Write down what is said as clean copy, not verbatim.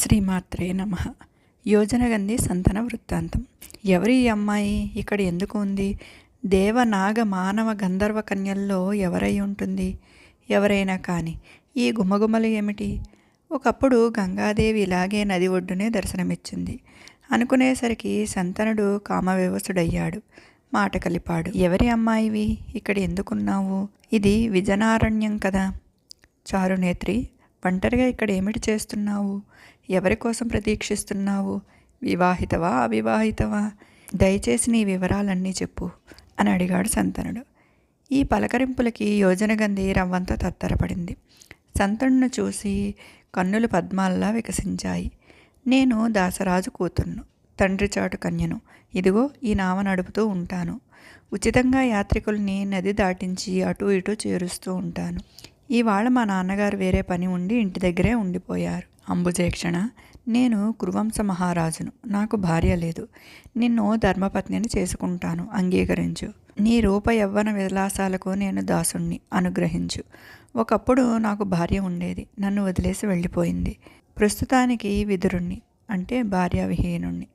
శ్రీమాత్రే నమః. యోజనగంధి సంతన వృత్తాంతం. ఎవరి ఈ అమ్మాయి ఇక్కడ ఎందుకు ఉంది? దేవనాగ మానవ గంధర్వ కన్యల్లో ఎవరై ఉంటుంది? ఎవరైనా కానీ ఈ గుమగుమలు ఏమిటి? ఒకప్పుడు గంగాదేవి ఇలాగే నది ఒడ్డునే దర్శనమిచ్చింది. అనుకునేసరికి సంతనుడు కామవివసుడయ్యాడు. మాట కలిపాడు. ఎవరి అమ్మాయివి? ఇక్కడ ఎందుకున్నావు? ఇది విజనారణ్యం కదా. చారునేత్రి, ఒంటరిగా ఇక్కడ ఏమిటి చేస్తున్నావు? ఎవరి కోసం ప్రతీక్షిస్తున్నావు? వివాహితవా అవివాహితవా? దయచేసి నీ వివరాలన్నీ చెప్పు అని అడిగాడు సంతనుడు. ఈ పలకరింపులకి యోజనగంధి రవ్వంతా తత్తరపడింది. సంతనును చూసి కన్నులు పద్మాల్లా వికసించాయి. నేను దాసరాజు కూతుర్ను, తండ్రి చాటు కన్యను. ఇదిగో ఈ నావ నడుపుతూ ఉంటాను. ఉచితంగా యాత్రికుల్ని నది దాటించి అటూ ఇటూ చేరుస్తూ ఉంటాను. ఇవాళ మా నాన్నగారు వేరే పని ఉండి ఇంటి దగ్గరే ఉండిపోయారు. అంబుజేక్షణ, నేను కురువంశ మహారాజును. నాకు భార్య లేదు. నిన్ను ధర్మపత్నిని చేసుకుంటాను, అంగీకరించు. నీ రూప యవ్వన విలాసాలకు నేను దాసుణ్ణి, అనుగ్రహించు. ఒకప్పుడు నాకు భార్య ఉండేది, నన్ను వదిలేసి వెళ్ళిపోయింది. ప్రస్తుతానికి విదురుణ్ణి, అంటే భార్యావిహీనుణ్ణి.